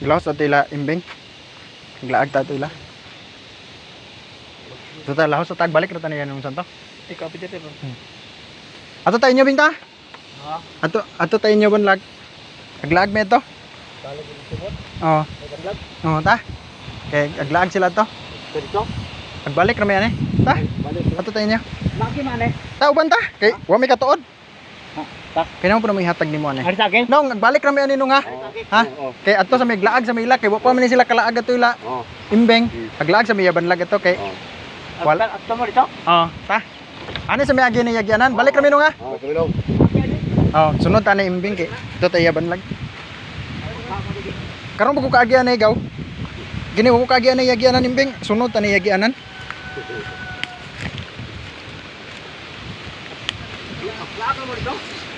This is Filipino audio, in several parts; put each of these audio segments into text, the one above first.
Glaos at ila imbing. Naglaag ta ila. Ito tayo lahos sa tagbalik na taniyan ng santo. Ikaw piti bro. Ato tayo nyo binta? Ha? Ato tayo nyo ban lag. Aglaag mo ito? Balik ko subot. Oo. Naglag. Oo ta. Kaya aglaag sila to. Dito. Agbalik na yan eh. Ta? Balik. Ato tayo nyo. Lagi man eh. Ta uban ta. Kay wa may katuod. Ta. Kaya naman po na may hatag ni mo ano eh. Ari sa akin? Nong agbalik na yan nung ha. Ha? Kay ato sa may glaag sa may ila. Kay wa pa man sila kalaag ato ila. Oo. Imbeng. Aglaag sa may yabanlag ito kay. Wala. At mo dito? Oo. Ta. Ano sa may agi ni yagyanan? Balik na nung ha. Oo, tulong. Oo. Sunod ta na imbeng kay. Ito tayo yabanlag. Karon ko kaagian na igaw. Gini ko kaagian na yagyanan imbeng. Sunod ta na yagyanan.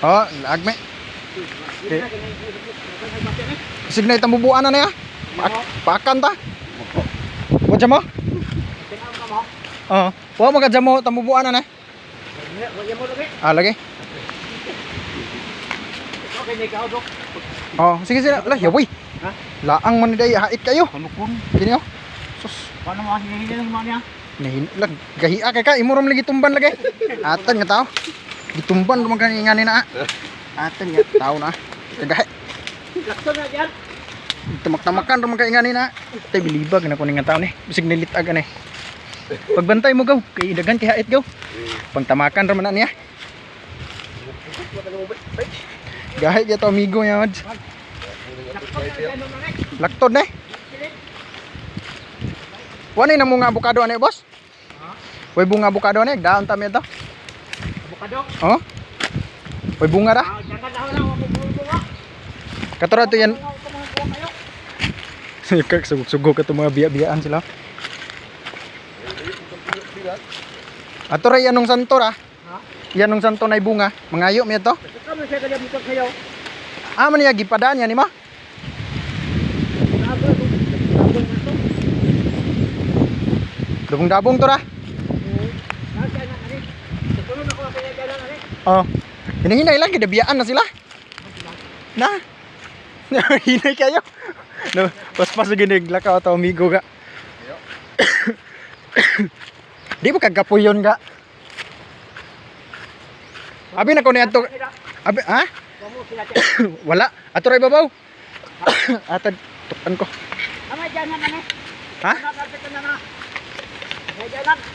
Oh, lagme. Okay. Sig na itambubuan na niya. Pakan ta. Wa jamo? Oh, wa mo ka jamo tambubuan na. Ah, lagi. Oh, sige sila. Lah, yawi. Ha? Laang man day hait kayo. Kanukon. Kini oh. Sus. Paano mo hinihingi ng mga niya? Nahin lag gahiya kay ka imurom lagi tumban lagi. Atan nga tao. Gitumban naman kani ngani na. Atan nga tao na. Kagahi. Lakson na diyan. Tamak-tamakan naman kay ngani na. Tay bilibag na kuning nga tao ni. Bisig nilitag ani. Pagbantay mo gaw kay dagan kay hait gaw. Pangtamakan ra man na niya. Gahi gyud amigo niya. Laktod na. Wani na mga avocado ani boss? Ha? Way bunga avocado ani, daon ta mi ito. Avocado? Oh. Way bunga ra. Dagan daw lang ako bunga. Katura to yan. Kag sugog-sugog ka to mga biya-biyaan sila. Ato ra yanong santo ra. Ha? Yanong santo nay bunga, mangayo mi ito. Kamo siya kada butok sayo. Ah man niya gipadaan yan ni ma. Dabong-dabong to ra. Oh. Hinahinay lang kidabiyaan na sila. Na. Hinay kayo. No, pas-pas ginig lakaw to amigo ga. Di ba kagapuyon ga? Abi na ko ni adto. Abi, ha? Wala. Ato ray babaw. Atad tukan ko. Ama diyan na ni. Ha?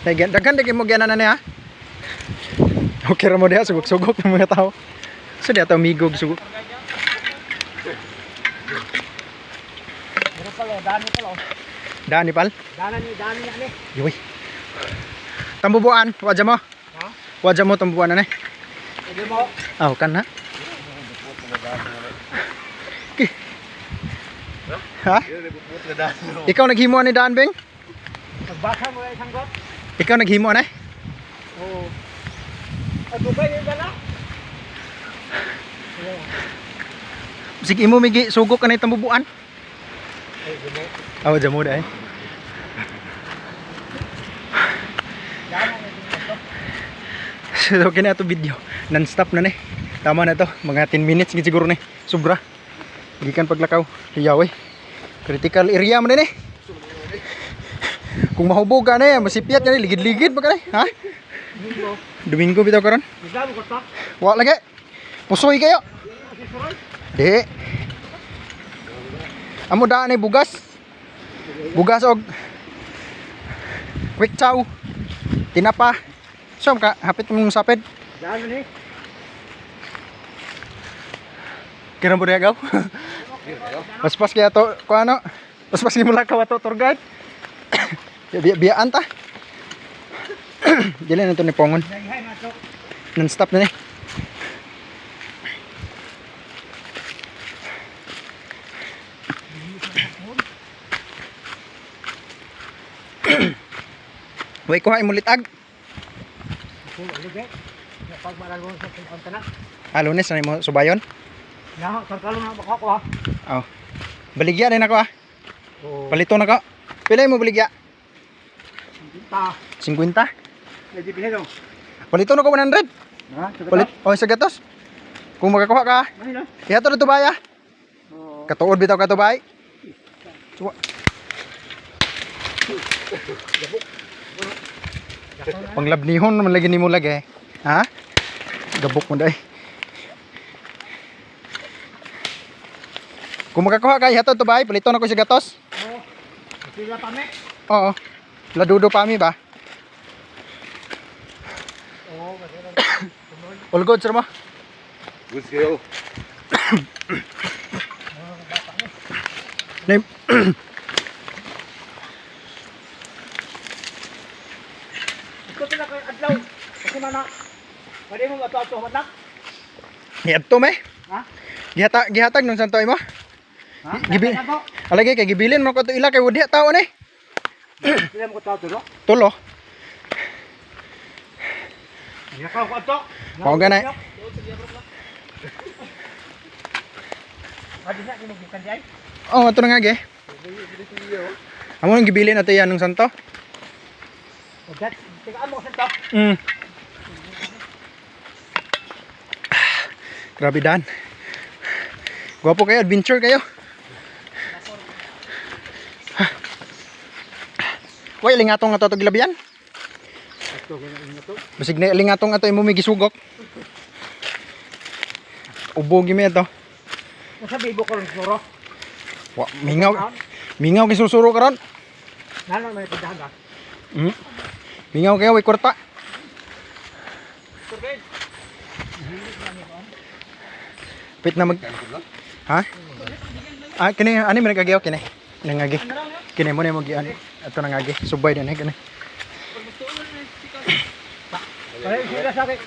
Dagan dagin mo gyanan na niya. Okay ra mo diha sugok-sugok ng mga tao. So di ato amigo sugok. Pero pala dani pala. Dani pal. Dani na ni. Yoy. Tambubuan, waja mo. Ha? Waja mo tambubuan na ni. Pwede mo. Ah, kan na. Okay. Ha? Ikaw naghimo ni Dan Beng? Nagbasa mo yung sanggot? Ikaw naghimo na? Oo. Ano ba yung dala? Sige imo migi sugok ka na tambubuan. Ay, gini. Ah, waja mo dai. So okay na ito video. Non-stop na ni. Tama na to. Mga 10 minutes siguro ni. Sobra. Gikan paglakaw. Hiyaw eh. Critical area man din eh. Kung mahubog ka na eh, masipiat ka na, ligid-ligid pa ka na eh. Ha? Domingo bitaw karon. Nagdamo ko ta? Wa lagi. Pusoy kayo. Di. Amo daan ay bugas. Bugas og quick chow. Tinapa. So ka hapit mo sapid. Daan ni. Kira mo diagaw. Paspas kaya to ko ano? Paspas ni mula ka to tour guide. Biyaan ta. Dili na to ni Pongon. Non-stop na ni. Way ko hay mulitag. Pag maralong sa pinunta na. Ah, Lunes na mo subayon. Na, sarkalong na baka ko ha. Oh. Baligya din ako ah. Oo. Palito na ka. Pila mo baligya? Ta. 50. Medyo pinero. Palito na ko 100. Ha? Palit. Oh, sa gatos. Kung makakuha ka, Ano na? ihato na tubaya. Oo. Katuod bitaw ka tubay. Suwa. Panglabnihon naman lagi nimo lagi. Ha? Gabok mo day. Kung makakuha kay hatod to bay, palito na ko si gatos. Oo. Sila pa me. Oo. Ladudo pa mi ba? Oo, kasi lang. All good sir mo. Good skill. Name. Ito sila kay adlaw. Kasi mana. Pwede mo ato-ato matak? Ni adto me. Ha? Gihatag nung santo imo. Ha? Gibi. Ako. Alagi kay gibilin mo ko to ila kay wadi tao ni. Sila mo ko tao tulo. Tulo. Nakaw ko ato. Mao ganay. Adi na mo gikan di ay. Oh, ato na nga ge. Amo nang gibilin ato yan nung santo. Ogat, tigaan mo sa top. Grabe Dan. Gwapo kayo, adventure kayo. Way, lingatong ato ito gilabian. Ito ganyan ito. Basig na lingatong ato imo may gisugok. Ubog gimi ito. Sa bibo ko rin suro. Wa, mingaw. Mingaw kisusuro karon. Nanang may tindahan. Mingaw kayo, way kurta. Turkey. Pit na mag... Ha? Ah, kini, ani man nagagayaw, kini. Nangagi. Kini mo na yung mag-ian. Ito nangagi. Subay din, kini. Kaya sila sa akin.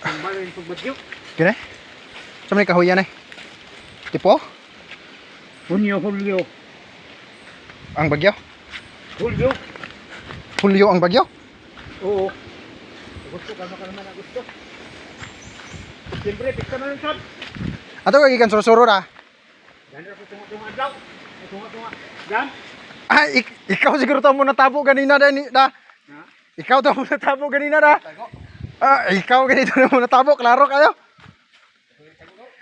Ang balo yung pagbagyo. Kini? Saan may kahuyan eh? Tipo? Hulyo. Ang bagyo? Hulyo. Hulyo ang bagyo? Oo. Gusto ka naman ang gusto. Siyempre, pista na yung shot. Ato kagikan surusuro na. Yan ako tunga-tunga daw. Tunga-tunga. Yan. Ah, ikaw siguro to mo natabo ganina da. Ha? Ikaw to mo natabo ganina da. Ah, ikaw ganito na mo natabo, klaro kayo.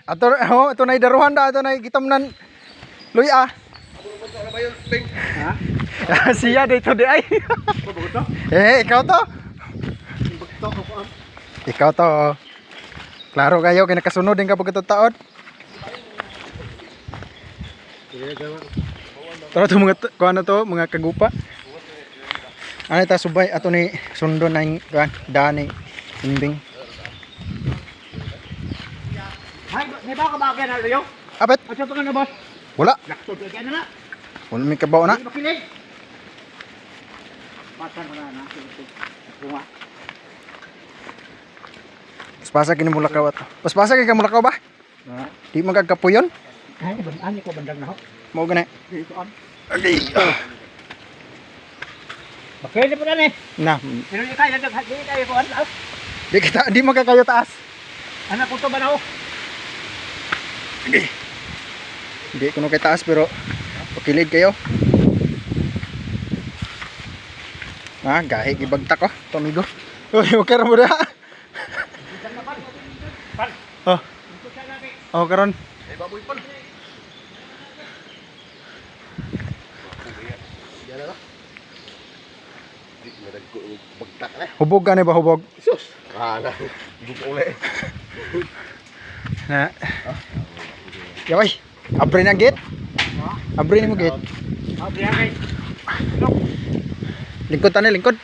Ato, ito na idaruhan da, ito na gitamnan. Luya. Ha? Siya dito di ay. Bago to? Ikaw to. Bagto ko po. Ikaw to. Klaro kayo, kinakasunod din kapag ito taon. Tara to mga kuha na to, mga kagupa. Ano ta subay ato ni sundo na yung dani imbing. Hay, may baka ba kaya na luyo? Abet, At sa na boss? wala. Laktod ka na na. Wala may kabaw na. Hindi makinig. Pasan mo na. Tunga. Paspasa kini mulakaw ato. Paspasa kay mulakaw ba? Ha? Di magkakapuyon. Ay, ani ko bandang na ho. Mao gani. Dito on. Okay. Okay, di pa na eh. Na, Pero di kaya di kaya ko ano. di kita di magkakayo taas. Anak ko to ba na ho? Hindi ko no kay taas pero pakilid kayo. Ah, gahi gibagtak ko, to amigo. Uy, okay ra mo da. Oh. Oh, karon. Eh, baboy pa. Yan na. Di na bagtak na. Hubog gani ba hubog? Sus. Na. Buko ulit. Na. Yaway. Abri na gate. Abri ni mo gate. Ah, biya kay. Lingkod tani, lingkod.